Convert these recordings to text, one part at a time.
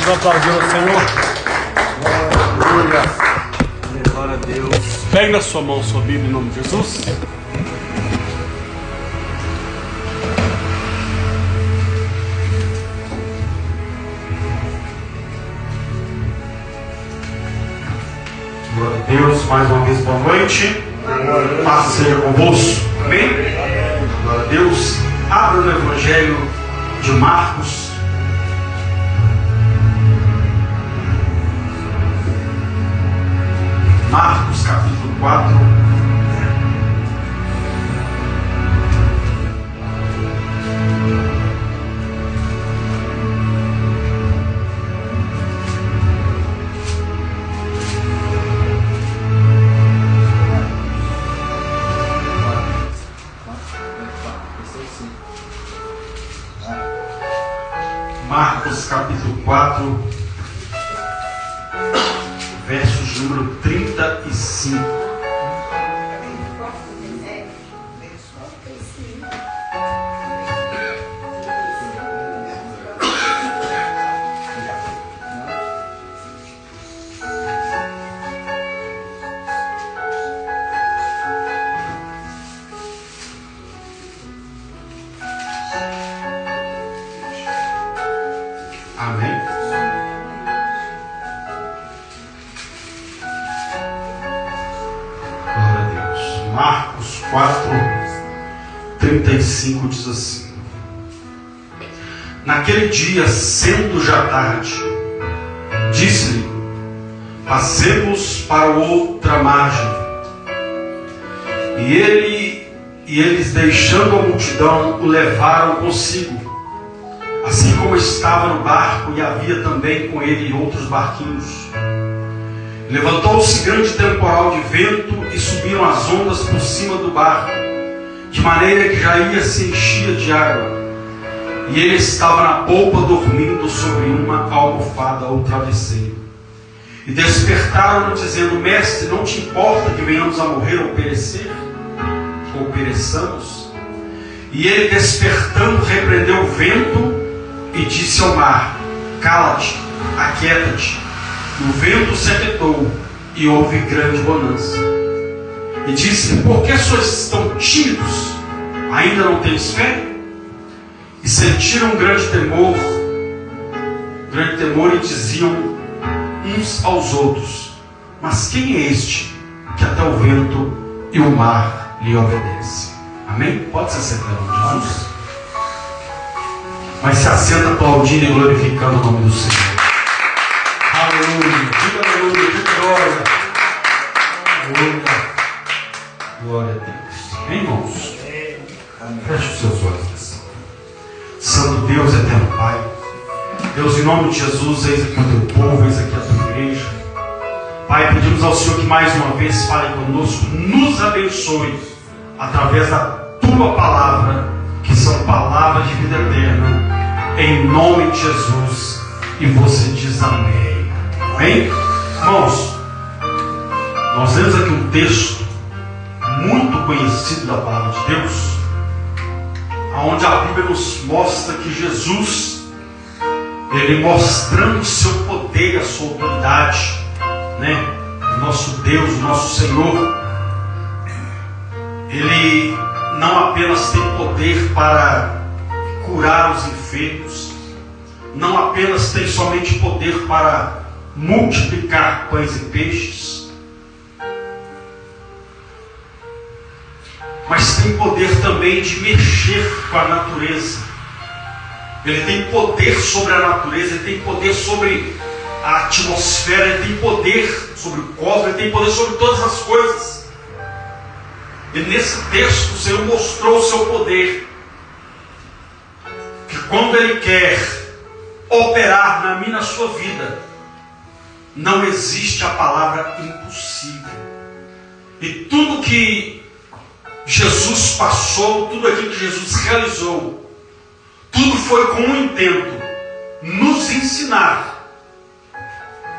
Vamos aplaudir o Senhor. Glória a Deus. Pegue na sua mão sua Bíblia em nome de Jesus. Glória a Deus, mais uma vez boa noite. Paz seja convosco. Amém? Glória a Deus. Abra no Evangelho de Marcos. Marcos capítulo 4. Marcos capítulo 4, versos número 35. Amém? Glória a Deus. Marcos 4, 35 diz assim: Naquele dia, sendo já tarde, disse-lhe: Passemos para outra margem. E eles, deixando a multidão, o levaram consigo, assim como estava no barco, e havia também com ele outros barquinhos. Levantou-se grande temporal de vento, e subiram as ondas por cima do barco, de maneira que já ia se enchia de água. E ele estava na polpa, dormindo sobre uma almofada ou travesseiro. E despertaram-no, dizendo: Mestre, não te importa que venhamos a morrer ou perecer? Ou pereçamos? E ele, despertando, repreendeu o vento e disse ao mar: Cala-te, aquieta-te. E o vento se aquietou, e houve grande bonança. E disse: Por que sois tão tímidos? Ainda não tens fé? E sentiram grande temor, e diziam uns aos outros: Mas quem é este que até o vento e o mar lhe obedece? Amém? Pode se assentar em nome de Jesus. Mas se assenta aplaudindo e glorificando o nome do Senhor. Aleluia, diga aleluia, diga glória. Glória a Deus. Amém, irmãos? Feche os seus olhos nessa hora. Santo Deus, eterno Pai, Deus, em nome de Jesus, eis aqui o teu povo, eis aqui a tua igreja. Pai, pedimos ao Senhor que mais uma vez fale conosco, nos abençoe através da tua palavra, que são palavras de vida eterna, em nome de Jesus. E você diz amém. Amém? Irmãos, nós lemos aqui um texto muito conhecido da palavra de Deus, onde a Bíblia nos mostra que Jesus, ele mostrando o seu poder e a sua autoridade, o nosso Deus, o nosso Senhor, ele não apenas tem poder para curar os enfermos, não apenas tem somente poder para multiplicar pães e peixes, mas tem poder também de mexer com a natureza. Ele tem poder sobre a natureza, ele tem poder sobre a atmosfera, ele tem poder sobre o cosmos, ele tem poder sobre todas as coisas. E nesse texto o Senhor mostrou o seu poder, que quando Ele quer operar na minha e na sua vida, não existe a palavra impossível. E tudo que Jesus passou, tudo aquilo que Jesus realizou, tudo foi com um intento: nos ensinar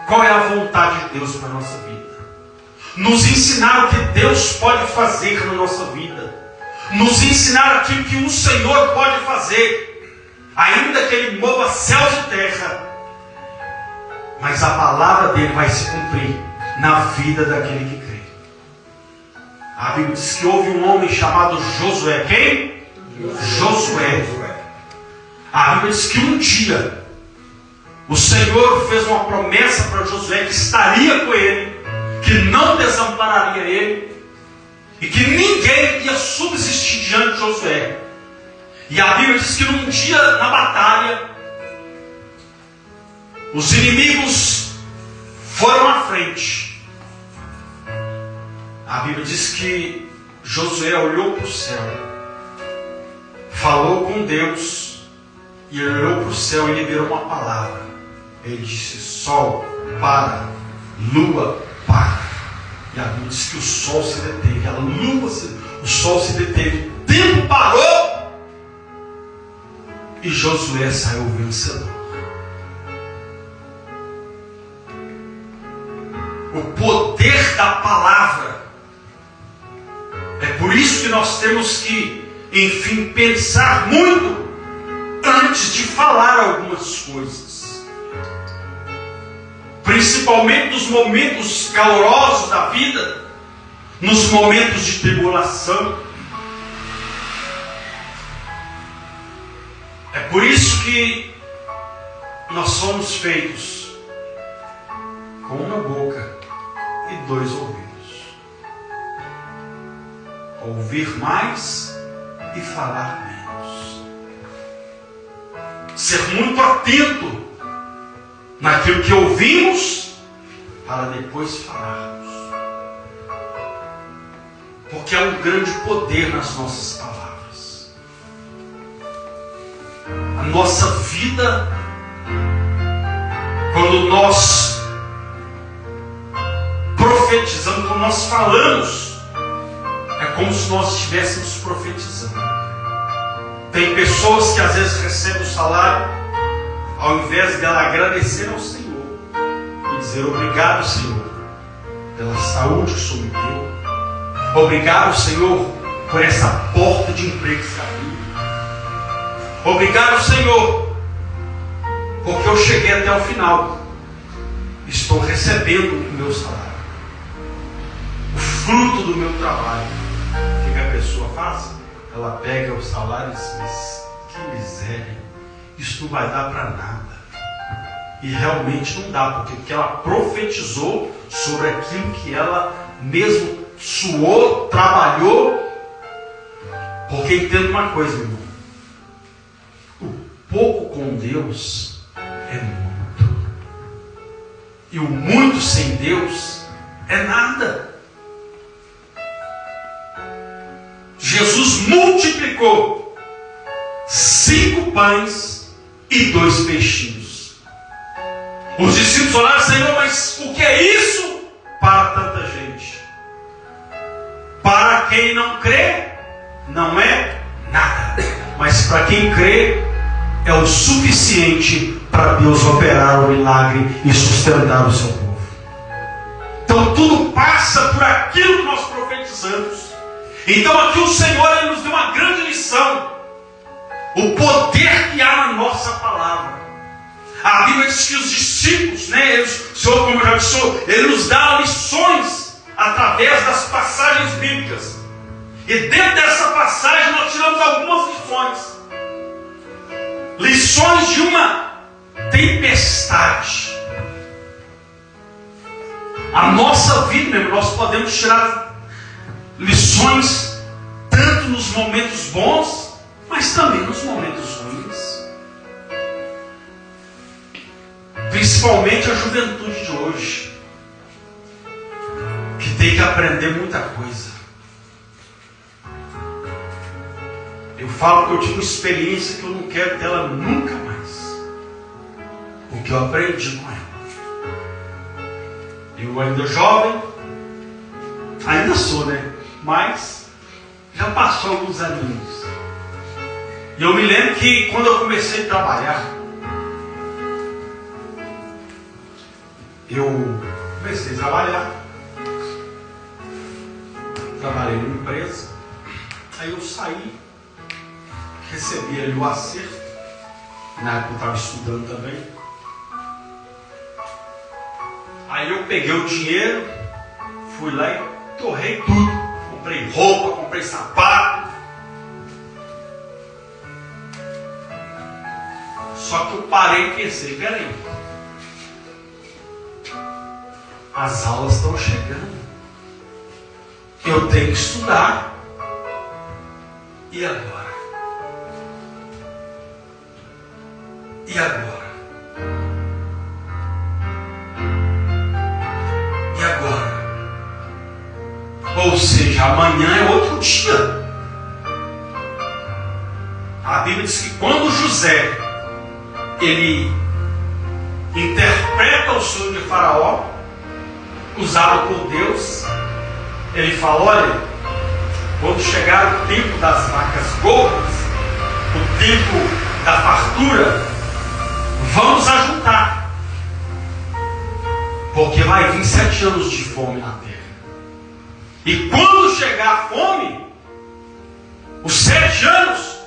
qual é a vontade de Deus para a nossa vida, nos ensinar o que Deus pode fazer na nossa vida, nos ensinar aquilo que o Senhor pode fazer, ainda que Ele mova céus e terra, mas a palavra dele vai se cumprir na vida daquele que crê. A Bíblia diz que houve um homem chamado Josué. Quem? Josué. A Bíblia diz que um dia o Senhor fez uma promessa para Josué que estaria com ele, que não desampararia ele e que ninguém ia subsistir diante de Josué. E a Bíblia diz que num dia na batalha, os inimigos foram à frente. A Bíblia diz que Josué olhou para o céu, falou com Deus, e ele olhou para o céu e liberou uma palavra. Ele disse: sol, para, lua, para. E a Bíblia diz que o sol se deteve, o sol se deteve, o tempo parou, e Josué saiu vencedor. O poder da palavra. É por isso que nós temos que, enfim, pensar muito antes de falar algumas coisas. Principalmente nos momentos calorosos da vida, nos momentos de tribulação. É por isso que nós somos feitos com uma boca e 2 ouvidos. Ouvir mais e falar menos. Ser muito atento naquilo que ouvimos para depois falarmos. Porque há um grande poder nas nossas palavras. A nossa vida, quando nós profetizamos, quando nós falamos, é como se nós estivéssemos profetizando. Tem pessoas que às vezes recebem o salário, ao invés dela agradecer ao Senhor e dizer: obrigado, Senhor, pela saúde que o Senhor me deu. Obrigado, Senhor, por essa porta de emprego que se abriu. Obrigado, Senhor, porque eu cheguei até o final. Estou recebendo o meu salário, o fruto do meu trabalho. O que a pessoa faz? Ela pega o salário e diz: que miséria, isso não vai dar para nada. E realmente não dá, porque ela profetizou sobre aquilo que ela mesmo suou, trabalhou. Porque entenda uma coisa, irmão: o pouco com Deus é muito, e o muito sem Deus é nada. Jesus multiplicou 5 pães e 2 peixinhos. Os discípulos falaram: Senhor, mas o que é isso para tanta gente? Para quem não crê, não é nada. Mas para quem crê, é o suficiente para Deus operar o milagre e sustentar o seu povo. Então tudo passa por aquilo que nós profetizamos. Então aqui o Senhor, Ele nos deu uma grande lição. O poder que há na nossa palavra. A Bíblia diz que os discípulos, o Senhor, como eu já disse, Ele nos dá lições através das passagens bíblicas. E dentro dessa passagem nós tiramos algumas lições. Lições de uma tempestade. A nossa vida, nós podemos tirar lições tanto nos momentos bons, mas também nos momentos ruins. Principalmente a juventude de hoje, que tem que aprender muita coisa. Eu falo que eu tive uma experiência que eu não quero dela nunca mais, porque eu aprendi com ela. Eu ainda jovem, ainda sou, mas já passou alguns aninhos. E eu me lembro que quando eu comecei a trabalhar, trabalhei numa empresa, aí eu saí, recebi ali o acerto, na época eu estava estudando também, Aí eu peguei o dinheiro, fui lá e torrei tudo. Comprei roupa, comprei sapato. Só que eu parei e pensei, peraí. As aulas estão chegando. Eu tenho que estudar. E agora? E agora? E agora? Ou seja, amanhã é outro dia. A Bíblia diz que quando José ele interpreta o sonho de Faraó, usado por Deus, ele fala: olha, quando chegar o tempo das vacas gordas, o tempo da fartura, vamos ajuntar, porque vai vir 7 anos de fome na terra. E quando chegar a fome, os 7 anos,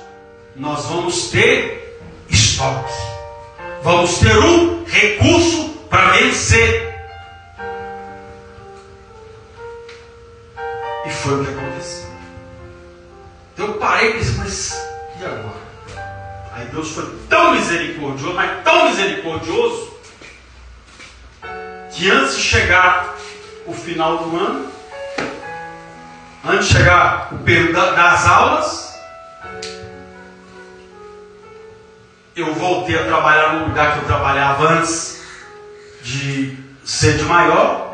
nós vamos ter estoque, vamos ter um recurso para vencer. E foi o que aconteceu. Então eu parei e pensei, mas e agora? Aí Deus foi tão misericordioso, mas tão misericordioso, que antes de chegar o final do ano, antes de chegar o período das aulas, eu voltei a trabalhar no lugar que eu trabalhava antes de ser de maior.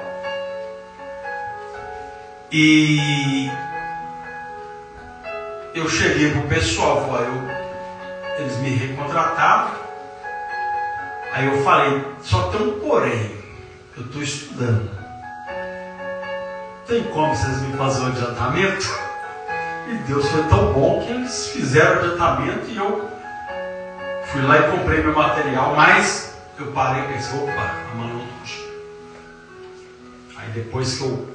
E eu cheguei para o pessoal, eles me recontrataram. Aí eu falei, só tem um porém, eu estou estudando. Tem como vocês me fazerem um adiantamento? E Deus foi tão bom que eles fizeram o adiantamento e eu fui lá e comprei meu material, mas eu parei e pensei, opa, amanhã é outro dia. Aí depois que eu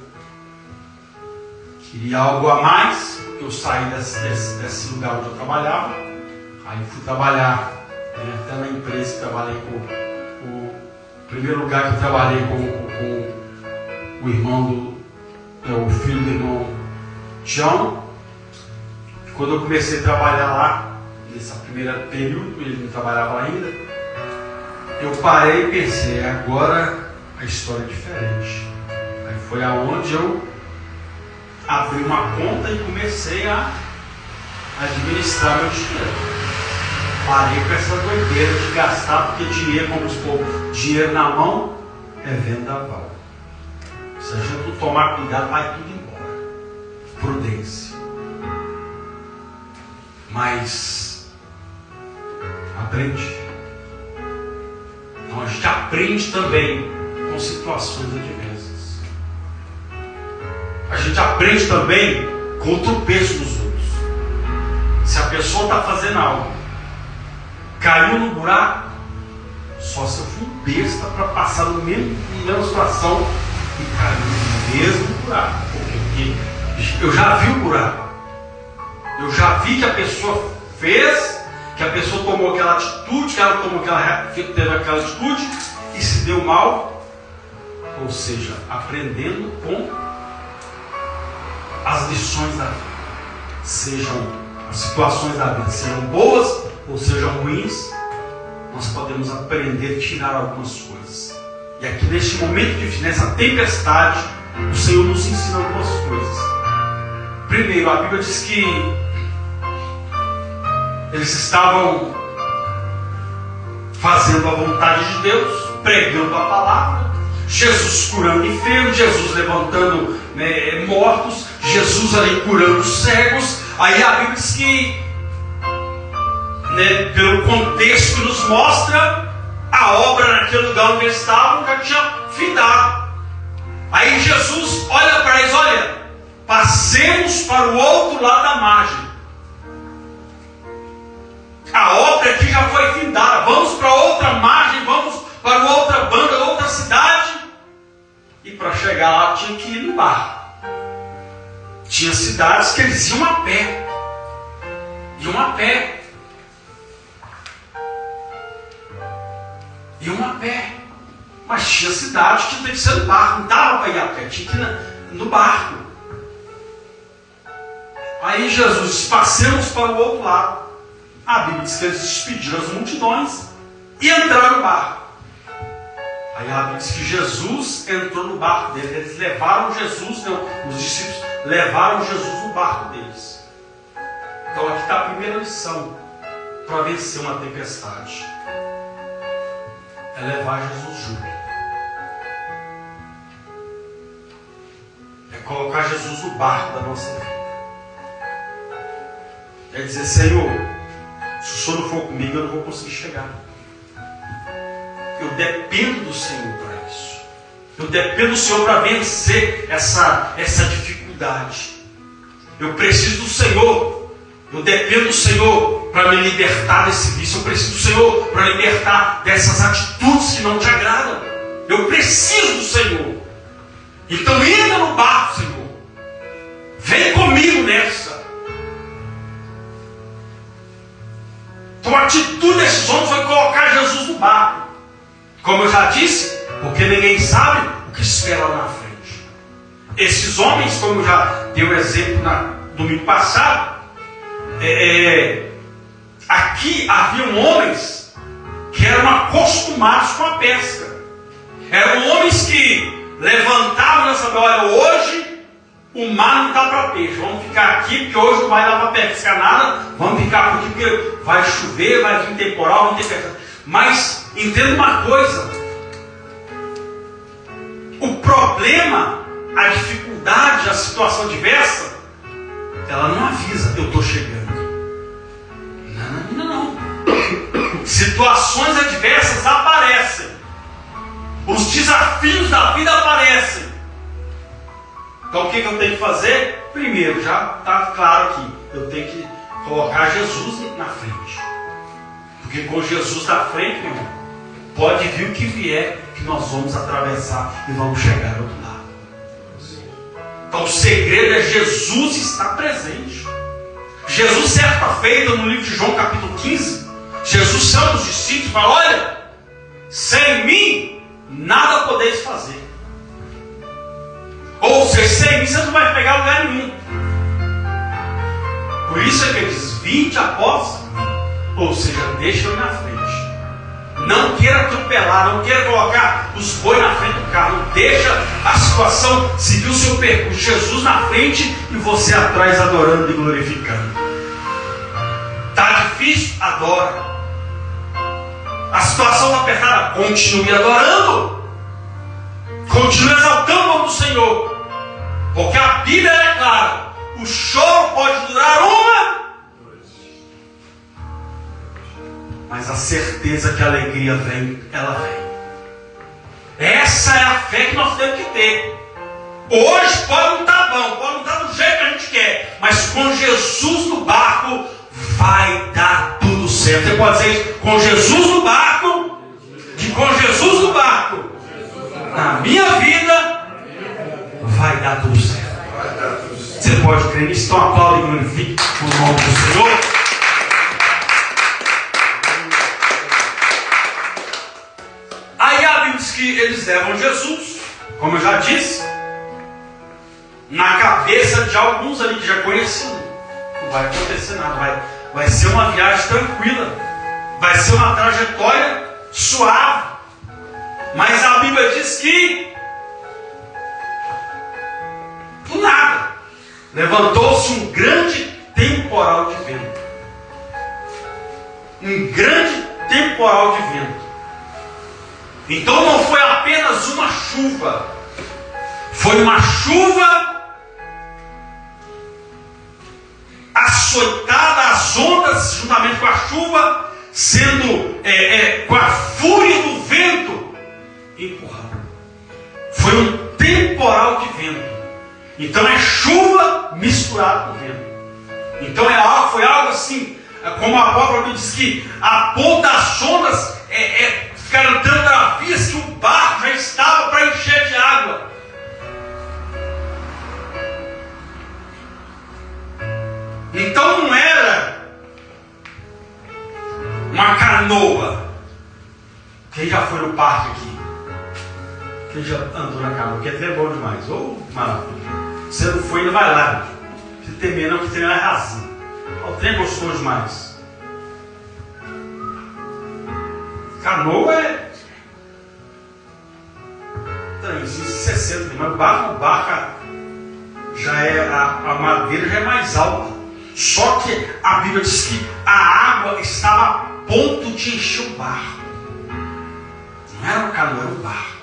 queria algo a mais, eu saí desse lugar onde eu trabalhava, aí fui trabalhar, até na empresa que trabalhei o primeiro lugar que eu trabalhei com o irmão o filho do irmão Tião. Quando eu comecei a trabalhar lá, nesse primeiro período, ele não trabalhava ainda, eu parei e pensei, agora a história é diferente. Aí foi aonde eu abri uma conta e comecei a administrar meu dinheiro. Parei com essa doideira de gastar, porque dinheiro, como se for dinheiro na mão, é vendaval. Se a gente não tomar cuidado, vai tudo embora. Prudência. Mas aprende. Então a gente aprende também com situações adversas. A gente aprende também com o tropeço dos outros. Se a pessoa está fazendo algo, caiu no buraco, só se eu fui um besta para passar na mesma situação e caiu no mesmo buraco. Porque eu já vi o buraco. Eu já vi que a pessoa fez, que a pessoa tomou aquela atitude, que ela teve aquela atitude e se deu mal. Ou seja, aprendendo com as lições da vida. Sejam as situações da vida, sejam boas ou sejam ruins, nós podemos aprender a tirar algumas coisas. E aqui neste momento difícil, nessa tempestade, o Senhor nos ensina algumas coisas. Primeiro, a Bíblia diz que eles estavam fazendo a vontade de Deus, pregando a palavra, Jesus curando enfermos, Jesus levantando mortos, Jesus ali curando cegos. Aí a Bíblia diz que, pelo contexto que nos mostra, a obra naquele lugar onde eles estavam já tinha findado. Aí Jesus olha para eles, olha, passemos para o outro lado da margem. A obra aqui já foi findada, vamos para outra margem, vamos para outra banda, outra cidade. E para chegar lá tinha que ir no barco. Tinha cidades que eles iam a pé. Iam a pé. Iam a pé. Mas tinha cidade que tinha que ser no barco, não dava para ir a pé, tinha que ir no barco. Aí Jesus disse, passemos para o outro lado. A Bíblia diz que eles despediram as multidões e entraram no barco. Aí a Bíblia diz que Jesus entrou no barco deles. Eles levaram Jesus, os discípulos levaram Jesus no barco deles. Então aqui está a primeira lição para vencer uma tempestade. É levar Jesus junto. É colocar Jesus no barco da nossa vida. É dizer, Senhor, se o Senhor não for comigo, eu não vou conseguir chegar. Eu dependo do Senhor para isso. Eu dependo do Senhor para vencer essa dificuldade. Eu preciso do Senhor. Eu dependo do Senhor para me libertar desse vício. Eu preciso do Senhor para libertar dessas atitudes que não te agradam. Eu preciso do Senhor. Então entra no barco, Senhor. Vem comigo nessa. Então a atitude desses homens foi colocar Jesus no barco. Como eu já disse, porque ninguém sabe o que espera lá na frente. Esses homens, como eu já dei o exemplo no domingo passado, aqui haviam homens que eram acostumados com a pesca. Eram homens que levantavam nessa olha, hoje o mar não está para peixe, vamos ficar aqui porque hoje não vai dar para pescar nada, vamos ficar por aqui porque vai chover, vai vir temporal, vai ter pesca. Mas entenda uma coisa, o problema, a dificuldade, a situação adversa, ela não avisa, eu estou chegando. Não. Situações adversas aparecem. Os desafios da vida aparecem. Então o que eu tenho que fazer? Primeiro, já está claro aqui, eu tenho que colocar Jesus na frente. Porque com Jesus na frente, meu irmão, pode vir o que vier, que nós vamos atravessar e vamos chegar ao outro lado. Então o segredo é Jesus estar presente. Jesus, certa feita, no livro de João, capítulo 15, Jesus chama os discípulos e fala, olha, sem mim nada podeis fazer. Ou seja, sem mim você não vai pegar lugar nenhum. Por isso é que ele diz, vinde após mim. Ou seja, deixa eu ir na frente. Não queira atropelar, não queira colocar os bois na frente do carro. Deixa a situação seguir o seu percurso. Jesus na frente e você atrás adorando e glorificando. Está difícil? Adora. A situação está apertada? Continue adorando. Continue exaltando o nome do Senhor. Porque a Bíblia é clara. O choro pode durar uma, mas a certeza que a alegria vem, ela vem. Essa é a fé que nós temos que ter. Hoje pode não estar bom, pode não estar do jeito que a gente quer, mas com Jesus no barco vai dar tudo certo. Você pode dizer isso? Com Jesus no barco, com Jesus no barco, na minha vida vai dar tudo certo. Você pode crer nisso? Então aplaude e glorifique o nome do Senhor. Aí a Bíblia diz que eles levam Jesus, como eu já disse, na cabeça de alguns ali que já conheciam. Não vai acontecer nada, vai ser uma viagem tranquila, vai ser uma trajetória suave. Mas a Bíblia diz que do nada levantou-se um grande temporal de vento. Um grande temporal de vento. Então não foi apenas uma chuva, foi uma chuva açoitada, as ondas juntamente com a chuva, sendo com a fúria do vento empurrando. Foi um temporal de vento. Então é chuva misturada com vento. Então foi algo assim, como a própria Bíblia diz que a ponta das ondas ficaram tão bravias que o barco já estava para encher de água. Então não era uma canoa. Quem já foi no parque aqui? Quem já andou na canoa, que é bom demais. Ô, maravilha. Você não foi, ainda vai lá. Se temer não, que temer é razão. O trem é gostoso demais. Canoa é 360, mas barca já é, a madeira já é mais alta. Só que a Bíblia diz que a água estava a ponto de encher o barco. Não era uma canoa, era um barco.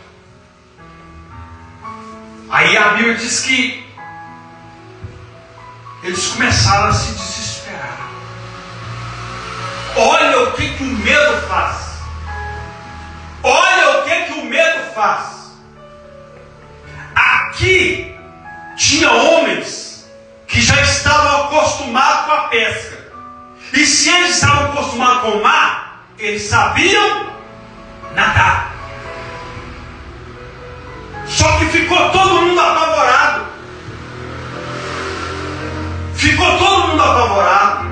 Aí a Bíblia diz que eles começaram a se desesperar. Olha o que o medo faz. Olha o que o medo faz. Aqui tinha homens que já estavam acostumados com a pesca. E se eles estavam acostumados com o mar, eles sabiam nadar. Só que ficou todo mundo apavorado. Ficou todo mundo apavorado.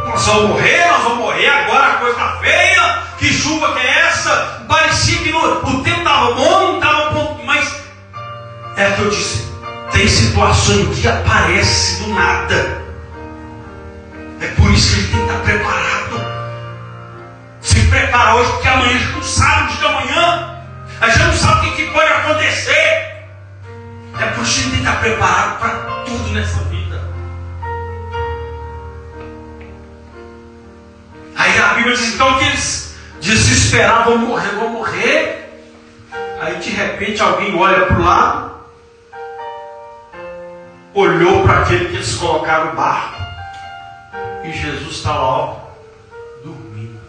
Nós vamos morrer agora, a coisa está feia. Que chuva que é essa? Parecia que o tempo estava bom, não estava bom, mas é o que eu disse. Tem situações que aparecem do nada. É por isso que a gente tem que estar preparado. Se prepara hoje, porque amanhã a gente não sabe o dia de amanhã. A gente não sabe o que pode acontecer. É por isso que a gente tem que estar preparado para tudo nessa vida. Aí a Bíblia diz então que eles desesperavam, vão morrer. Aí de repente alguém olha para o lado, olhou para aquele que eles colocaram no barco, e Jesus está lá, ó, dormindo.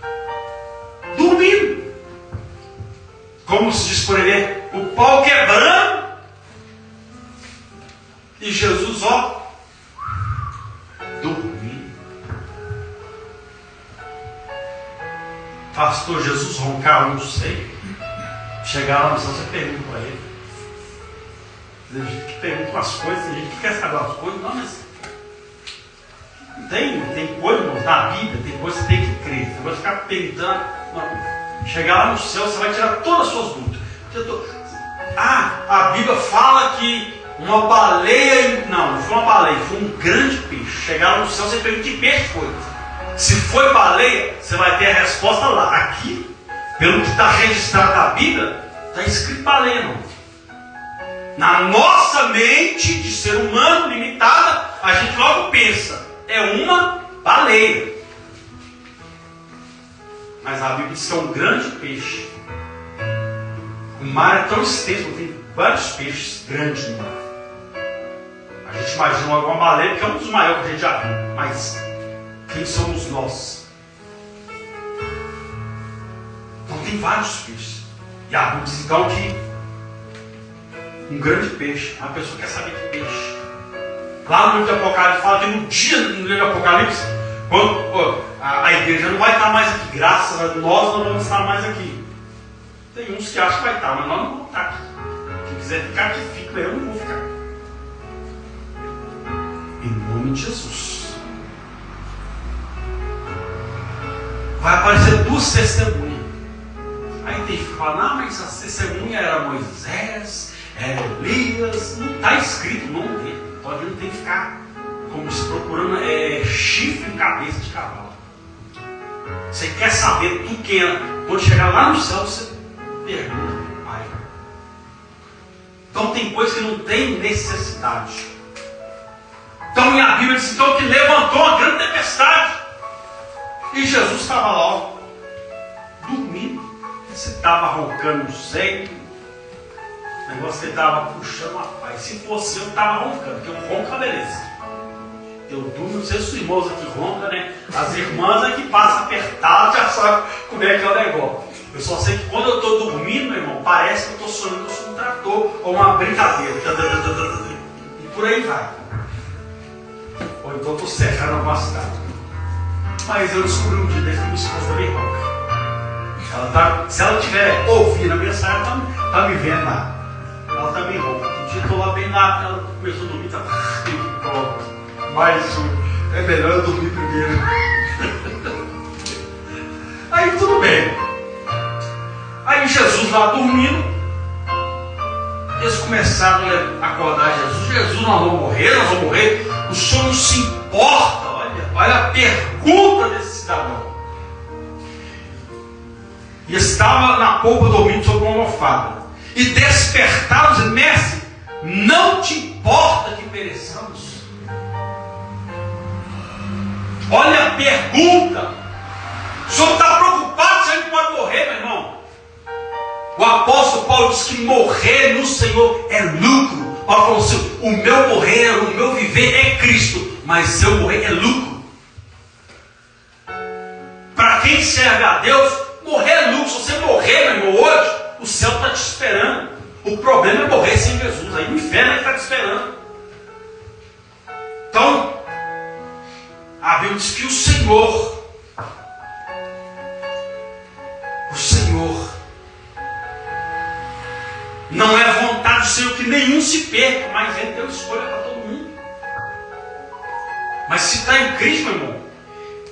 Dormindo. Como se diz por ele, o pau quebrando, e Jesus, ó, dormindo. Pastor, Jesus roncar, não sei. Chegar lá no céu, você pergunta para ele. Tem gente que pergunta umas coisas, tem gente que quer saber as coisas, não, mas tem coisa, irmãos, na Bíblia, tem coisa que você tem que crer. Você vai ficar perguntando. Não. Chegar lá no céu, você vai tirar todas as suas dúvidas. A Bíblia fala que uma baleia, não foi uma baleia, foi um grande peixe. Chegar lá no céu, você pergunta que peixe foi. Se foi baleia, você vai ter a resposta lá. Aqui, pelo que está registrado na Bíblia, está escrito baleia, não. Na nossa mente de ser humano limitada, a gente logo pensa, é uma baleia. Mas a Bíblia diz que é um grande peixe. O mar é tão extenso, tem vários peixes grandes no mar. A gente imagina alguma baleia, que é um dos maiores que a gente já viu. Mas quem somos nós? Então tem vários peixes. E a Bíblia diz então que um grande peixe, a pessoa quer saber que peixe. Lá no livro de Apocalipse fala que no dia do livro de Apocalipse, quando a igreja não vai estar mais aqui, graças a nós não vamos estar mais aqui. Tem uns que acham que vai estar, mas nós não vamos estar aqui. Quem quiser ficar aqui, fica, eu não vou ficar. Em nome de Jesus. Vai aparecer duas testemunhas. Aí tem que falar, não, mas as testemunhas eram Moisés, era Elias. Não está escrito o nome dele. Então a gente tem que ficar como se procurando chifre em cabeça de cavalo. Você quer saber do que é? Quando chegar lá no céu, você pergunta para o Pai. Então tem coisas que não tem necessidade. Então minha Bíblia diz então, que levantou uma grande tempestade. E Jesus estava lá, ó, dormindo. Você estava roncando zeito. O negócio que ele estava puxando a paz. Se fosse eu estava roncando, porque eu ronco a beleza. Eu durmo, não sei se os irmãos aqui roncam, né? As irmãs é que passam apertado, já sabem como é que é o negócio. Eu só sei que quando eu estou dormindo, meu irmão, parece que eu estou sonhando que eu sou um trator ou uma brincadeira. E por aí vai. Ou então eu estou serrando algumas tábuas. Mas eu descobri um dia desse que minha esposa também ronca. Se ela estiver ouvindo a mensagem, ela está me vendo lá. Ela também ronca. Um dia eu estou lá bem lá, ela começou a dormir, tá pronto. Mas é melhor eu dormir primeiro. Aí tudo bem. Aí Jesus lá dormindo, eles começaram a acordar Jesus. Jesus, nós vamos morrer. O Senhor não se importa. Olha a pergunta desse cidadão. E estava na polpa dormindo sobre uma almofada. E despertaram, dizendo: mestre, não te importa que pereçamos? Olha a pergunta. O Senhor está preocupado se a gente pode morrer, meu irmão? O apóstolo Paulo diz que morrer no Senhor é lucro. Paulo falou assim: o meu morrer, o meu viver é Cristo, mas se eu morrer é lucro. Para quem serve a Deus, morrer é lucro. Se você morrer, meu irmão, hoje, o céu está te esperando. O problema é morrer sem Jesus. Aí o inferno está te esperando. Então, a Bíblia diz que o Senhor não é vontade do Senhor que nenhum se perca, mas Ele deu escolha para todo mundo. Mas se está em Cristo, meu irmão,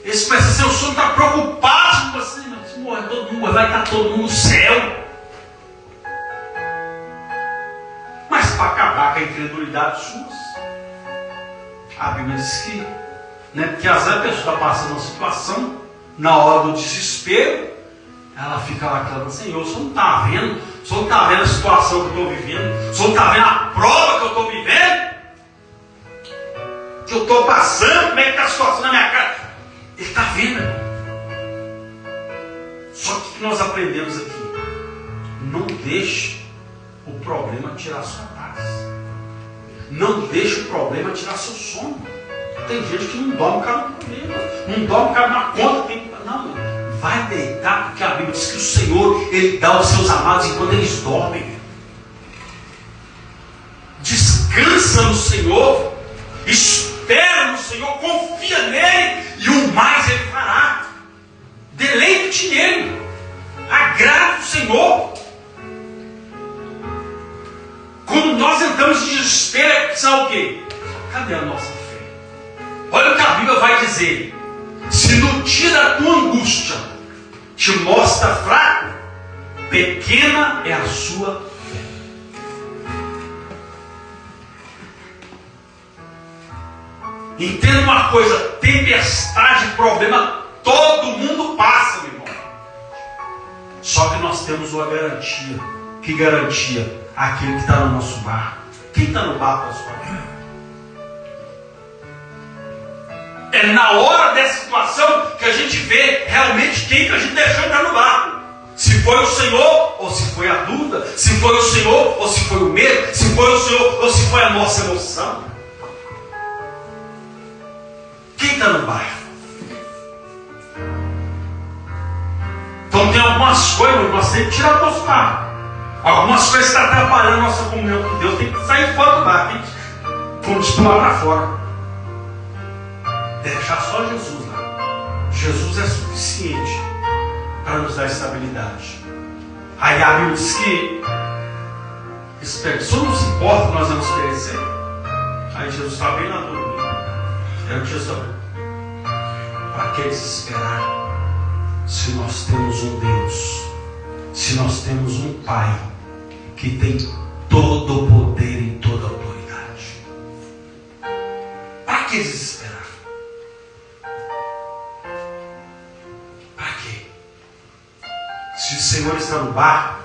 esse começa a ser: o Senhor está preocupado com você, se morrer todo mundo, vai estar todo mundo no céu. Mas para acabar com a incredulidade suas, a Bíblia diz que, porque às vezes a pessoa está passando uma situação, na hora do desespero, ela fica lá clamando: Senhor, o Senhor não está vendo? O Senhor não está vendo a situação que eu estou vivendo? O Senhor não está vendo a prova que eu estou vivendo? Que eu estou passando? Como é que está a situação na minha casa? Ele está vendo, irmão. Só que o que nós aprendemos aqui? Não deixe o problema tirar sua paz. Não deixe o problema tirar seu sono. Tem gente que não dorme por causa do problema. Não dorme por causa de uma conta. Não, vai deitar, porque a Bíblia diz que o Senhor, Ele dá aos seus amados enquanto eles dormem. Descansa no Senhor, espera no Senhor, confia nele, e o mais Ele fará. Deleite-te nele, agrade o Senhor. Quando nós entramos em desespero, sabe o quê? Cadê a nossa fé? Olha o que a Bíblia vai dizer: se no dia da tua angústia te mostra fraco, pequena é a sua fé. Entenda uma coisa: tempestade, problema, todo mundo passa, meu irmão. Só que nós temos uma garantia. Que garantia? Aquele que está no nosso barco. Quem está no barco da sua vida? É na hora dessa situação que a gente vê realmente quem que a gente deixou entrar no barco. Se foi o Senhor, ou se foi a dúvida. Se foi o Senhor, ou se foi o medo. Se foi o Senhor, ou se foi a nossa emoção. Quem está no barco? Então tem algumas coisas que nós temos que tirar do nosso barco. Algumas coisas estão atrapalhando a nossa comunhão com Deus. Tem que sair fora do barco. Tem que pular para fora. Deixar só Jesus lá. Jesus é suficiente para nos dar estabilidade. Aí a Bíblia diz que se só não se importa que nós vamos perecer. Aí Jesus está bem na dúvida. É o que Jesus está. Para que desesperar? Se nós temos um Deus, se nós temos um Pai que tem todo o poder e toda a autoridade. Para que desesperar? Para quê? Se o Senhor está no barco,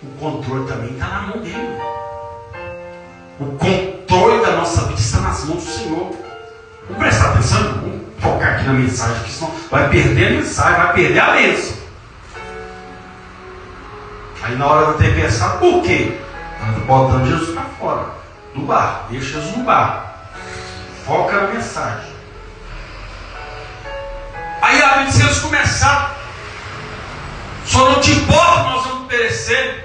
o controle também está na mão dele. O controle da nossa vida está nas mãos do Senhor. Vamos prestar atenção? Vamos focar aqui na mensagem, porque senão vai perder a mensagem, vai perder a bênção. Aí na hora da tempestade, por quê? Estamos botando Jesus para fora do barco. Deixa Jesus no barco. Foca na mensagem. Aí a Bíblia diz que eles começaram: só não te importa, nós vamos perecer.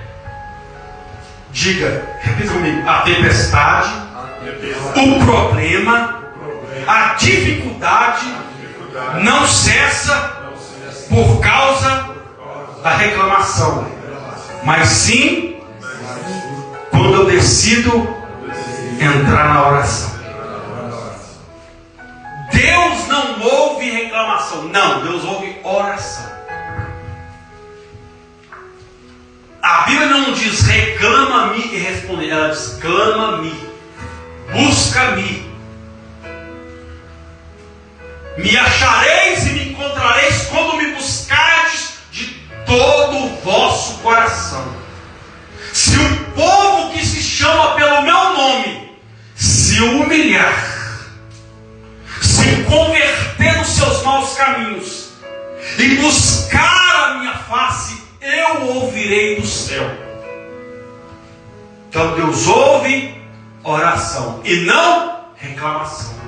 Diga, repita comigo: a tempestade, o problema, a dificuldade não cessa por causa da reclamação, mas sim quando eu decido entrar na oração. Deus não ouve reclamação, não, Deus ouve oração. A Bíblia responder. Ela diz: clama-me, busca-me, me achareis e me encontrareis quando me buscardes de todo o vosso coração. Se o povo que se chama pelo meu nome se humilhar, se converter nos seus maus caminhos e buscar a minha face, eu ouvirei do céu. Então Deus ouve oração e não reclamação.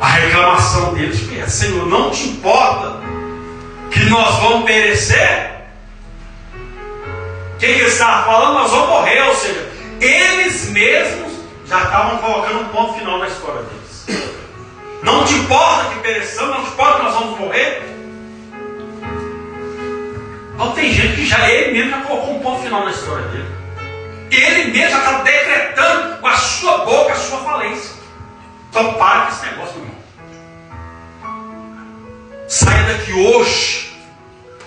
A reclamação deles é: Senhor, não te importa que nós vamos perecer? O que eles estavam falando? Nós vamos morrer. Ou seja, eles mesmos já estavam colocando um ponto final na história deles. Não te importa que pereçamos? Não te importa que nós vamos morrer? Então tem gente que já, ele mesmo já colocou um ponto final na história dele. Ele mesmo já está decretando com a sua boca a sua falência. Então para com esse negócio, meu irmão. Saia daqui hoje,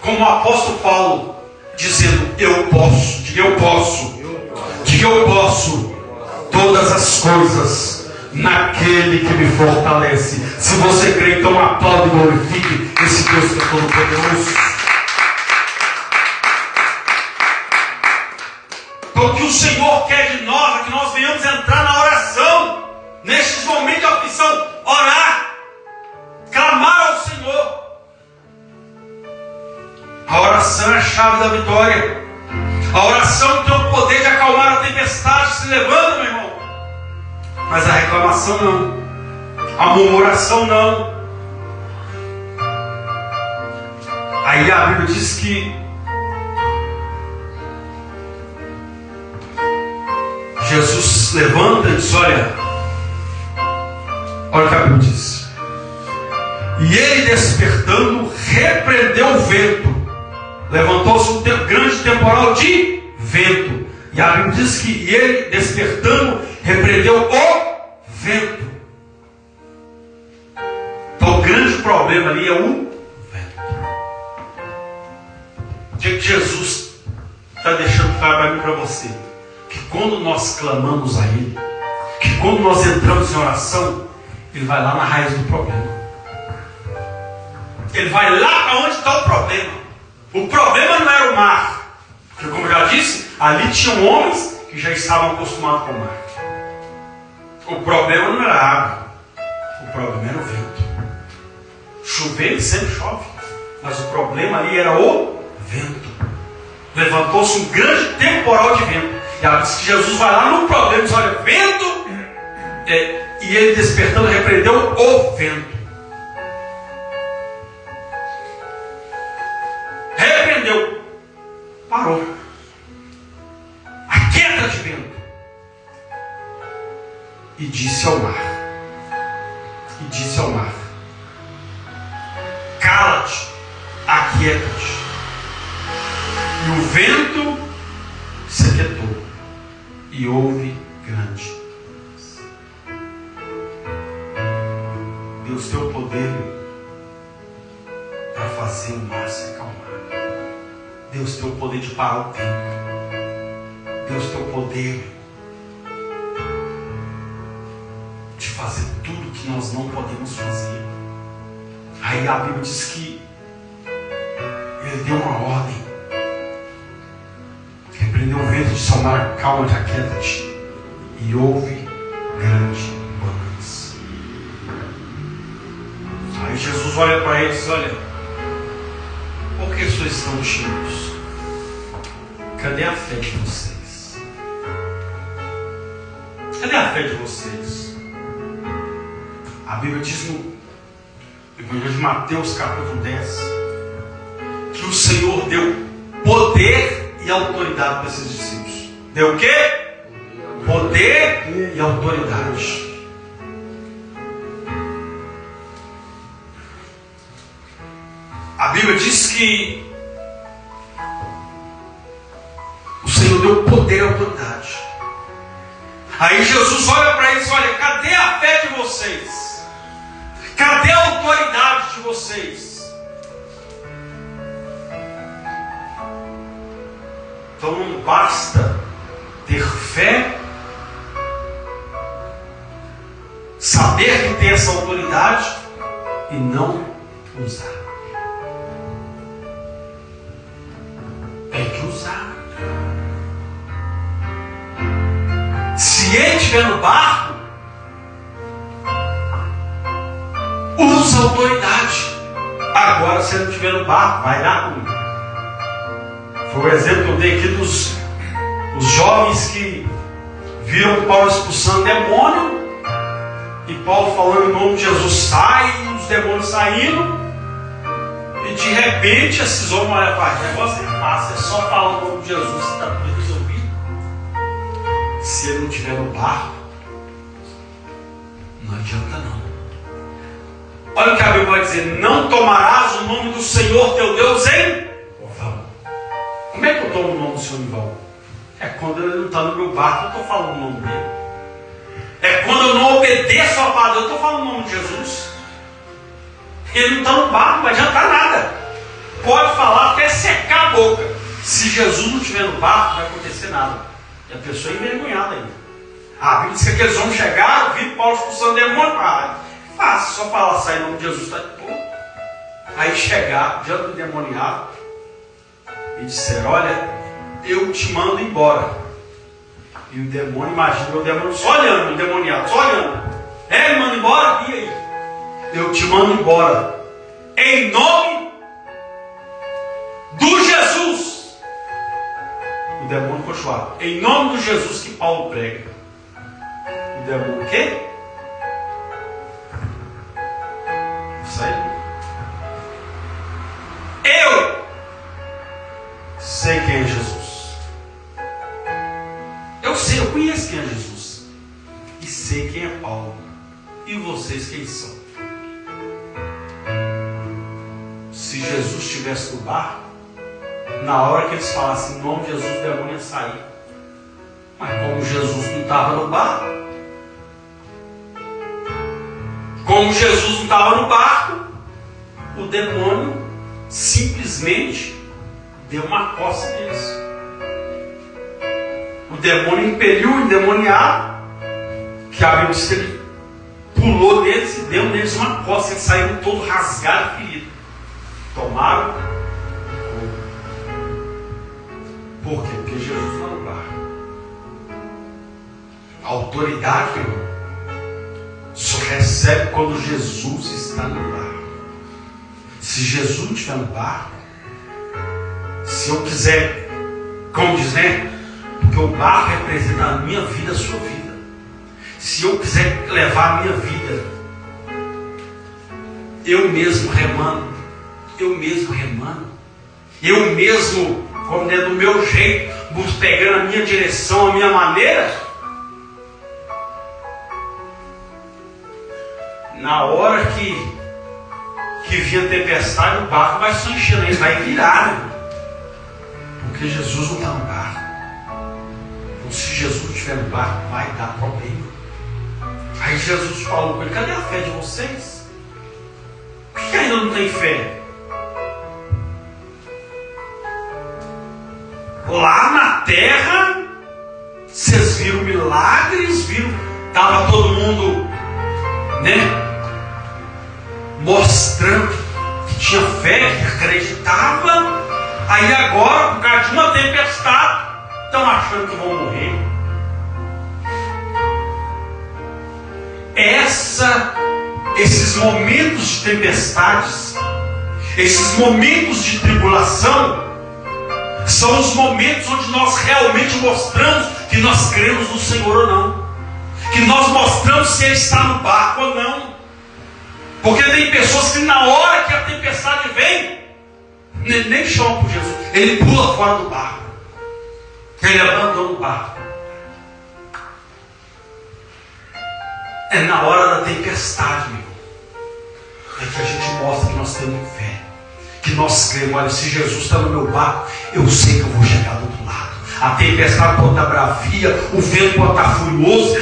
como o apóstolo Paulo, dizendo: eu posso, diga eu posso, diga eu posso todas as coisas naquele que me fortalece. Se você crê, então aplaude e glorifique esse Deus que é todo poderoso. O que o Senhor quer de nós é que nós venhamos entrar na oração, nestes momentos de aflição, orar, clamar ao Senhor. A oração é a chave da vitória. A oração tem o poder de acalmar a tempestade. Se levanta, meu irmão. Mas a reclamação não, a murmuração não. Aí a Bíblia diz que Jesus levanta e diz: olha o que a Bíblia diz. E ele, despertando, repreendeu o vento. Levantou-se um grande temporal de vento. E a Bíblia diz que ele, despertando, repreendeu o vento. Então o grande problema ali é o vento. O que Jesus está deixando claro para mim e para você? Que quando nós clamamos a Ele, que quando nós entramos em oração, Ele vai lá na raiz do problema. Ele vai lá para onde está o problema. O problema não era o mar, porque, como eu já disse, ali tinham homens que já estavam acostumados com o mar. O problema não era a água, o problema era o vento. Chover, ele sempre chove, mas o problema ali era o vento. Levantou-se um grande temporal de vento. E ela diz que Jesus vai lá no problema e diz: olha, vento. E ele, despertando, repreendeu o vento. Repreendeu. Parou. A queda de vento. E disse ao mar: cala-te, aquieta-te. E o vento se aquietou. E houve grande. Deus tem o poder para fazer o mar se acalmar. Deus tem o poder de parar o tempo. Deus tem o poder de fazer tudo que nós não podemos fazer. Aí a Bíblia diz que Ele deu uma ordem. Repreendeu o vento de salmar, calma, de aquieta-te. E houve grande bonança. Aí Jesus olha para eles e diz: olha, por que vocês estão tímidos? Cadê a fé de vocês? Cadê a fé de vocês? A Bíblia diz no Evangelho de Mateus, capítulo 10, que o Senhor deu poder e autoridade para esses discípulos. Deu o quê? Poder e autoridade. A Bíblia diz que o Senhor deu poder e autoridade. Aí Jesus olha para eles: olha, cadê a fé de vocês? Cadê a autoridade de vocês? Então não basta fé, saber que tem essa autoridade e não usar. Tem que usar. Se ele estiver no barco, usa a autoridade. Agora, se ele não estiver no barco, vai dar ruim. Foi o exemplo que eu dei aqui dos jovens que viram Paulo expulsando demônio, e Paulo falando em nome de Jesus, sai, e os demônios saindo, e de repente esses homens olham para o negócio é fácil, é só falar o nome de Jesus, está tudo resolvido. Se ele não estiver no barco, não adianta não. Olha o que a Bíblia vai dizer: não tomarás o nome do Senhor teu Deus em vão. Como é que eu tomo o nome do Senhor em vão? É quando ele não está no meu barco, eu estou falando o nome dele. É quando eu não obedeço a palavra, eu estou falando o nome de Jesus. Ele não está no barco, não vai adiantar nada. Pode falar até secar a boca. Se Jesus não estiver no barco, não vai acontecer nada. E a pessoa é envergonhada ainda. A Bíblia diz que aqueles homens chegaram, viram Paulo expulsando demônio. Fácil, só falar, sai em nome de Jesus, está de boa. Aí chegaram diante do endemoniado e disseram: olha, eu te mando embora. E o demônio, imagina o demônio só olhando, o endemoniado só olhando. Ele manda embora, e aí? Eu te mando embora em nome do Jesus. O demônio continuava: em nome do Jesus que Paulo prega. O demônio, o quê? Eu sei quem é Jesus. Eu sei, eu conheço quem é Jesus. E sei quem é Paulo. E vocês quem são? Se Jesus estivesse no barco, na hora que eles falassem em nome de Jesus, o demônio ia sair. Mas como Jesus não estava no barco, o demônio simplesmente deu uma coça neles. O demônio impeliu o endemoniado, que a Bíblia diz que ele pulou neles e deu neles uma coça. Eles saíram todo rasgado e ferido. Tomaram. Por quê? Porque Jesus está no barco. A autoridade, irmão, só recebe quando Jesus está no barco. Se Jesus estiver no barco, se eu quiser, como dizer, porque o barco representa a minha vida, a sua vida. Se eu quiser levar a minha vida, eu mesmo remando, eu mesmo, como é do meu jeito, pegando a minha direção, a minha maneira, na hora que vinha a tempestade, o barco vai só enchendo, ele vai virar, né? Porque Jesus não está no barco. Então, se Jesus estiver no barco, vai dar problema. Aí Jesus falou com ele: cadê a fé de vocês? Por que ainda não tem fé? Lá na terra, vocês viram milagres, estava todo mundo, né? Mostrando que tinha fé, que acreditava. Aí agora, por causa de uma tempestade, estão achando que vão morrer. Esses momentos de tempestades, esses momentos de tribulação, são os momentos onde nós realmente mostramos que nós cremos no Senhor ou não, que nós mostramos se Ele está no barco ou não. Porque tem pessoas que na hora que a tempestade vem, nem chamam por Jesus, ele pula fora do barco, ele abandona o barco. É na hora da tempestade, meu, é que a gente mostra que nós temos fé, que nós cremos. Olha, se Jesus está no meu barco, eu sei que eu vou chegar do outro lado. A tempestade pode estar bravia, o vento pode estar furioso,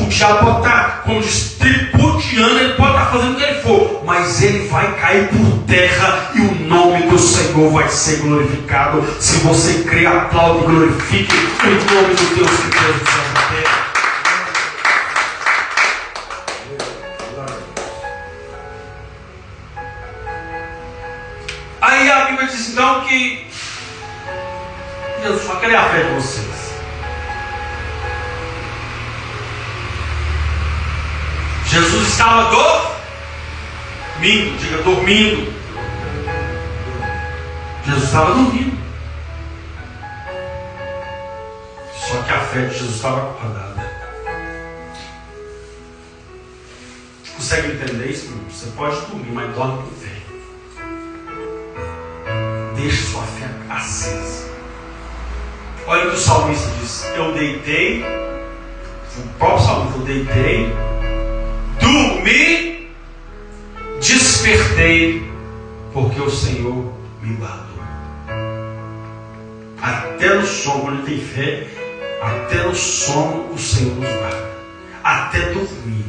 o diabo pode estar, como diz, tripudiando, ele pode estar fazendo o que ele for, mas ele vai cair por terra e o nome do Senhor Senhor vai ser glorificado. Se você crê, aplaude e glorifique o nome do Deus que Deus do céu da terra. Aí a Bíblia diz então que Jesus só quer a fé de vocês. Jesus estava dormindo, diga dormindo. Jesus estava dormindo. Só que a fé de Jesus estava acordada. Consegue entender isso? Você pode dormir, mas dorme com fé. Deixe sua fé acesa. Olha o que o salmista diz: eu deitei, o próprio salmista, eu deitei, dormi, despertei, porque o Senhor me guardou. Até no sono, quando ele tem fé, até no sono o Senhor nos guarda. Até dormir.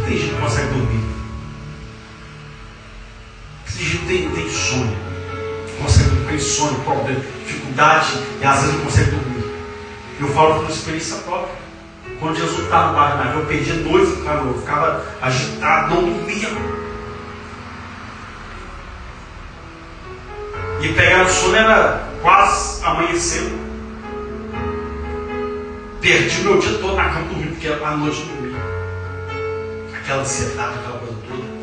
Tem gente que consegue dormir. Tem gente que tem sono. Consegue ter sono, problema, dificuldade, e às vezes não consegue dormir. Eu falo por experiência própria. Quando Jesus estava no barco de navio, eu perdia noites no calor, eu ficava agitado, não dormia. E pegar o sono era quase amanhecendo. Perdi o meu dia todo na cama dormindo, porque à noite não dormia. Aquela ansiedade, aquela coisa toda.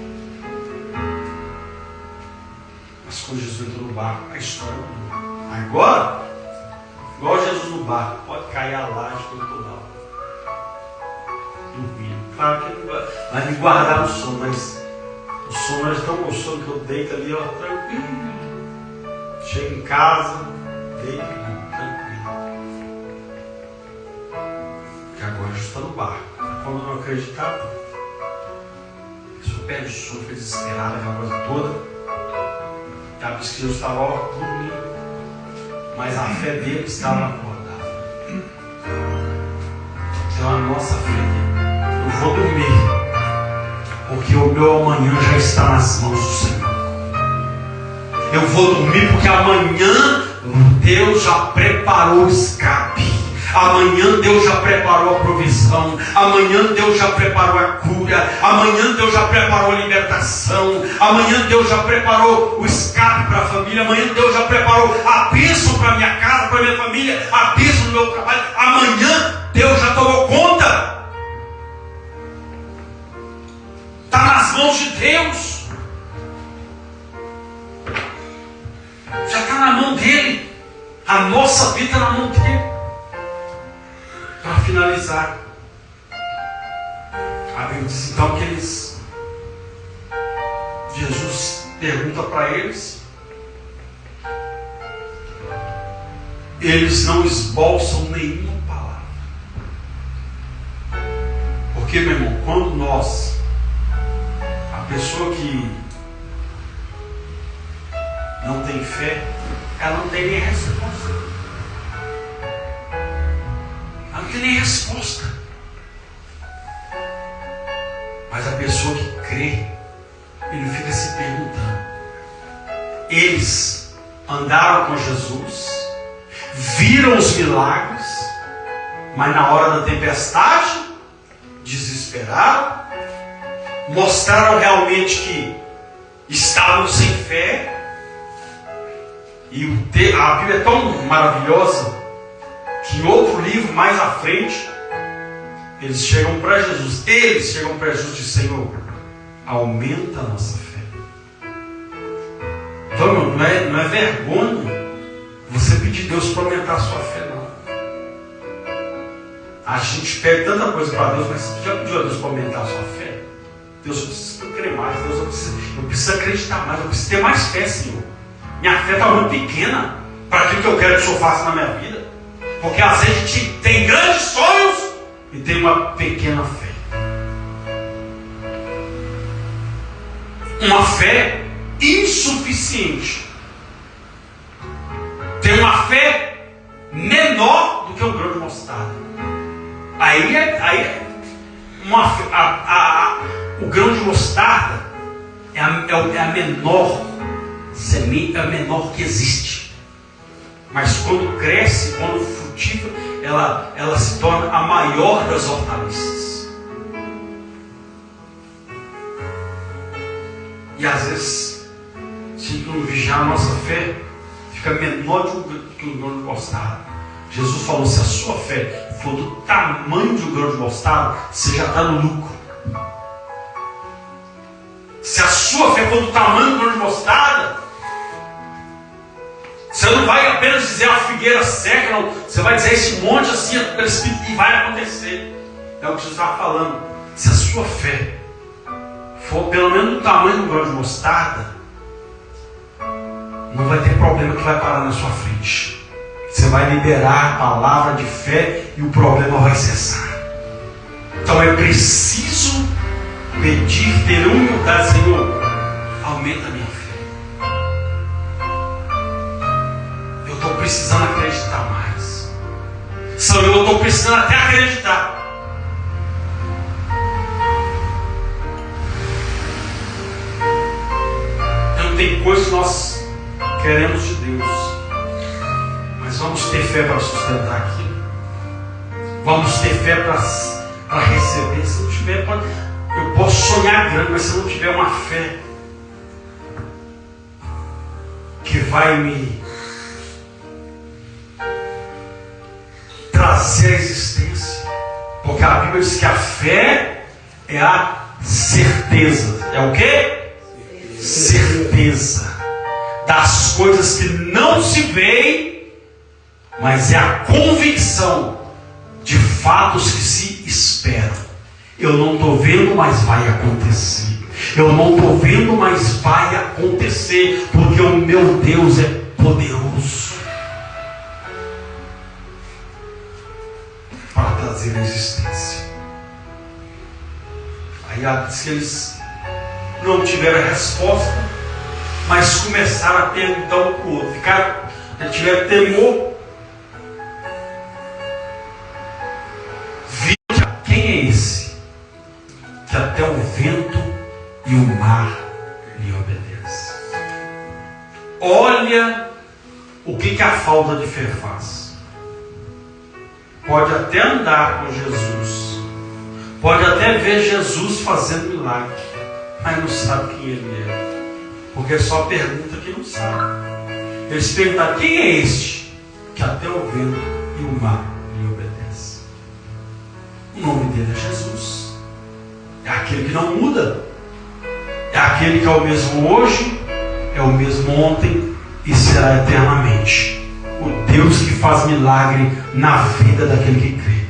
Mas quando Jesus entrou no barco, a história mudou. Agora, igual Jesus no barco, pode cair a laje do outro lado. Dormindo. Claro que ele vai me guardar no sono, mas o sono é tão gostoso que eu deito ali, ó, tranquilo. Chego em casa, deito e durmo, tranquilo. Porque agora Jesus está no barco. Quando eu não acreditava, a pessoa perde o sono, fica desesperada, aquela coisa toda. A diz que Jesus estava dormindo, mas a fé dele estava acordada. Então a nossa fé, eu vou dormir, porque o meu amanhã já está nas mãos do Senhor. Eu vou dormir porque amanhã Deus já preparou o escape. Amanhã Deus já preparou a provisão. Amanhã Deus já preparou a cura. Amanhã Deus já preparou a libertação. Amanhã Deus já preparou o escape para a família. Amanhã Deus já preparou a bênção para a minha casa, para a minha família, a bênção no meu trabalho. Amanhã Deus já tomou conta. Está nas mãos de Deus. Já está na mão dele. A nossa vida está na mão dele. Para finalizar, a Bíblia diz então que Jesus pergunta para eles não esboçam nenhuma palavra. Porque, meu irmão, quando a pessoa que não tem fé, ela não tem nem resposta. Ela não tem nem resposta. Mas a pessoa que crê, ele fica se perguntando. Eles andaram com Jesus, viram os milagres, mas na hora da tempestade, desesperaram, mostraram realmente que estavam sem fé. E a Bíblia é tão maravilhosa que em outro livro mais à frente eles chegam para Jesus e dizem: Senhor, aumenta a nossa fé. Então, não é vergonha você pedir a Deus para aumentar a sua fé, não. A gente pede tanta coisa para Deus, mas você já pediu a Deus para aumentar a sua fé? Deus, eu preciso crer mais. Deus, eu preciso acreditar mais. Eu preciso ter mais fé, Senhor. Minha fé está muito pequena para aquilo que eu quero que o Senhor faça na minha vida. Porque às vezes a gente tem grandes sonhos e tem uma pequena fé. Uma fé insuficiente. Tem uma fé menor do que um grão de mostarda. O grão de mostarda é a é a menor semente, é a menor que existe. Mas quando cresce, quando frutífera, ela se torna a maior das hortaliças. E às vezes, se não vigiar a nossa fé, fica menor do que um grão de mostarda. Jesus falou: se a sua fé for do tamanho de um grão de mostarda, você já está no lucro. Se a sua fé for do tamanho do grão de mostarda, você não vai apenas dizer a figueira seca, não. Você vai dizer esse monte assim, pelo Espírito, e vai acontecer. É o que Jesus estava falando. Se a sua fé for pelo menos do tamanho do grão de mostarda, não vai ter problema que vai parar na sua frente. Você vai liberar a palavra de fé e o problema vai cessar. Então é preciso pedir, ter humildade. Senhor, aumenta a minha fé. Eu estou precisando acreditar mais. Senhor, eu estou precisando até acreditar. Então tem coisas que nós queremos de Deus, mas vamos ter fé para sustentar aquilo. Vamos ter fé para receber. Se não tiver, eu posso sonhar grande, mas se não tiver uma fé que vai me trazer a existência, porque a Bíblia diz que a fé é a certeza. É o quê? Certeza das coisas que não se veem, mas é a convicção de fatos que se esperam. Eu não estou vendo, mas vai acontecer. Eu não estou vendo, mas vai acontecer, porque o meu Deus é poderoso para trazer a existência. Aí diz que eles não tiveram a resposta, mas começaram a perguntar um para o outro. Tiveram temor. Viram: quem é esse que até o vento e o mar lhe obedecem? Olha o que a falta de fé faz. Pode até andar com Jesus, pode até ver Jesus fazendo milagre, mas não sabe quem Ele é, porque só pergunta que não sabe. Eles perguntaram: quem é este que até o vento e o mar lhe obedecem? O nome dele é Jesus. É aquele que não muda. É aquele que é o mesmo hoje, é o mesmo ontem e será eternamente. O Deus que faz milagre na vida daquele que crê.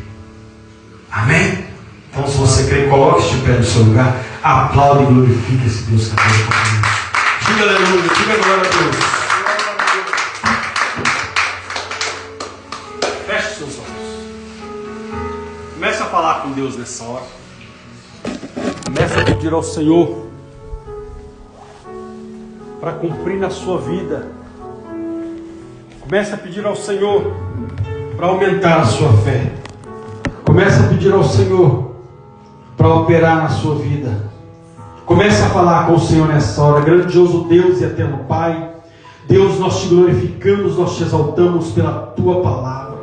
Amém? Então, se você crê, coloque-se de pé no seu lugar, aplaude e glorifique esse Deus que está conosco. Diga aleluia, diga glória a Deus. Feche seus olhos. Comece a falar com Deus nessa hora. Comece a pedir ao Senhor para cumprir na sua vida. Comece a pedir ao Senhor Para aumentar a sua fé. Comece a pedir ao Senhor para operar na sua vida. Comece a falar com o Senhor nessa hora. Grandioso Deus e eterno Pai, Deus, nós te glorificamos, nós te exaltamos pela tua palavra.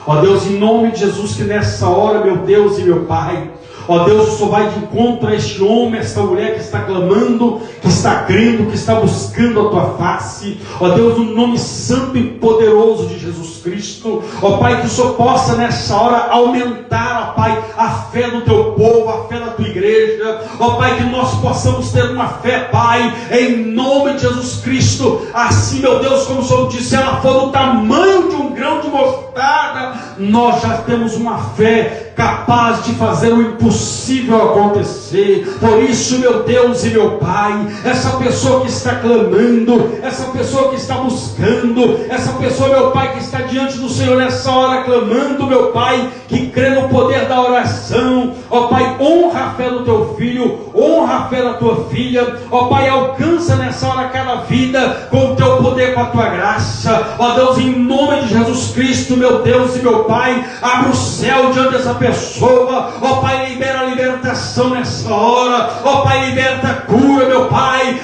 Ó Deus, em nome de Jesus, que nessa hora, meu Deus e meu Pai, ó Deus, o Senhor vai de encontro a este homem, a esta mulher que está clamando, que está crendo, que está buscando a tua face. Ó Deus, no nome santo e poderoso de Jesus Cristo, ó Pai, que o Senhor possa nessa hora aumentar, ó Pai, a fé do teu povo, a fé da tua igreja. Ó Pai, que nós possamos ter uma fé, Pai, em nome de Jesus Cristo. Assim, meu Deus, como o Senhor disse, se ela for do tamanho de um grão de mostarda, nós já temos uma fé capaz de fazer o impossível acontecer. Por isso, meu Deus e meu Pai, essa pessoa que está clamando, essa pessoa que está buscando, essa pessoa, meu Pai, que está diante do Senhor nessa hora clamando, meu Pai, que crê no poder da oração, ó Pai, honra a fé do teu filho, honra a fé da tua filha, ó Pai, alcança nessa hora cada vida com o teu poder, com a tua graça, ó Deus, em nome de Jesus Cristo, meu Deus e meu Pai, abre o céu diante dessa pessoa, ó Pai, libera a libertação nessa hora, ó Pai, liberta a cura, meu Pai,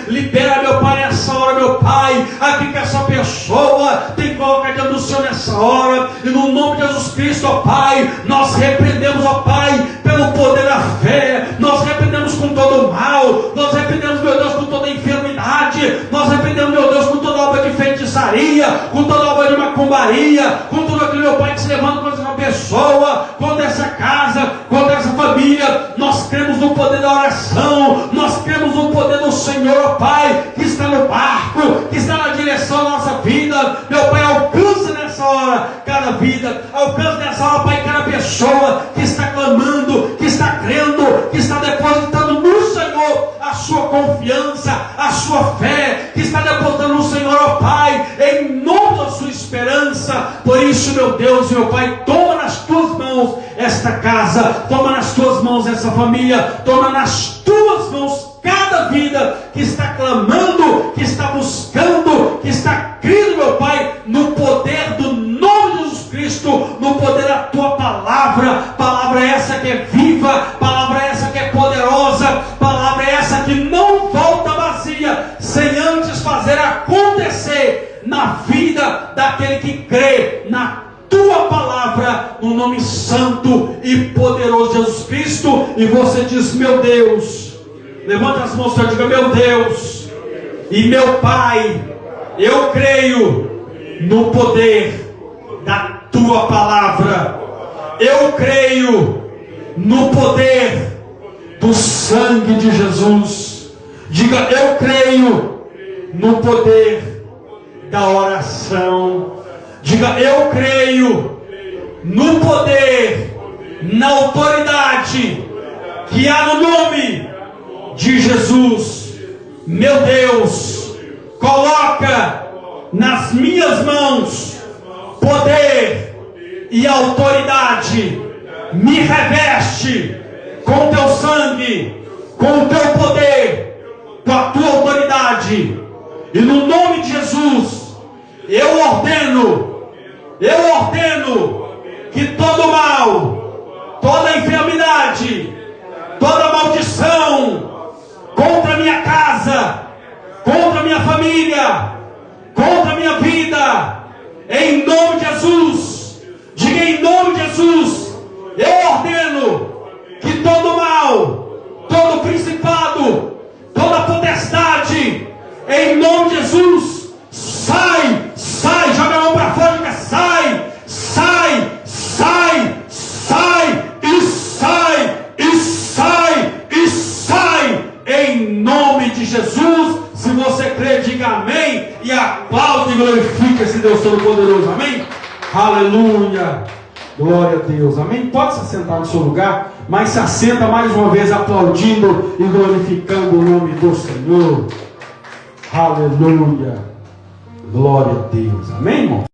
pessoa tem que colocar diante do Senhor nessa hora. E no nome de Jesus Cristo, ó Pai, nós repreendemos, ó Pai, pelo poder da fé. Nós repreendemos com todo o mal. Nós repreendemos, meu Deus, com toda a enfermidade. Nós repreendemos, meu Deus, com toda obra de feitiçaria, com toda obra de macumbaria, com tudo aquilo, meu Pai, que se levanta contra essa pessoa, contra essa casa, contra essa família. Nós cremos no poder da oração. Nós cremos no poder do Senhor, ó Pai, que está no barco, que está na direção da nossa vida. Meu Pai, alcança nessa hora cada vida, alcança nessa hora, Pai, cada pessoa que está clamando, que está crendo, que está depositando no Senhor a sua confiança, a sua fé, que está depositando no Senhor, ó Pai, em nome da sua esperança. Por isso, meu Deus e meu Pai, toma nas tuas mãos esta casa, toma nas tuas mãos essa família, toma nas tuas mãos cada vida que está clamando, que está buscando, que está crendo, meu Pai, no poder do nome de Jesus Cristo, no poder da tua palavra. Palavra essa que é viva, palavra essa que é poderosa, palavra essa que não volta vazia, sem antes fazer acontecer na vida daquele que crê na tua palavra, no nome santo e poderoso de Jesus Cristo. E você diz: meu Deus, levanta as mãos e diga: meu Deus e meu Pai, eu creio no poder da tua palavra. Eu creio no poder do sangue de Jesus. Diga: eu creio no poder da oração. Diga: eu creio no poder, na autoridade que há no nome de Jesus. Meu Deus, coloca nas minhas mãos poder e autoridade. Me reveste com teu sangue, com teu poder, com a tua autoridade. E no nome de Jesus, eu ordeno que todo mal, toda enfermidade, toda maldição contra a minha casa, contra a minha família, contra a minha vida, em nome de Jesus, diga: em nome de Jesus, eu ordeno que todo mal, todo principado, toda potestade, em nome de Jesus, sai, joga a mão para fora, diga: sai, em nome de Jesus. Se você crê, diga amém, e aplaude e glorifica esse Deus Todo-Poderoso, amém? Aleluia, glória a Deus, amém? Pode se assentar no seu lugar, mas se assenta mais uma vez aplaudindo e glorificando o nome do Senhor. Aleluia, glória a Deus, amém, irmão?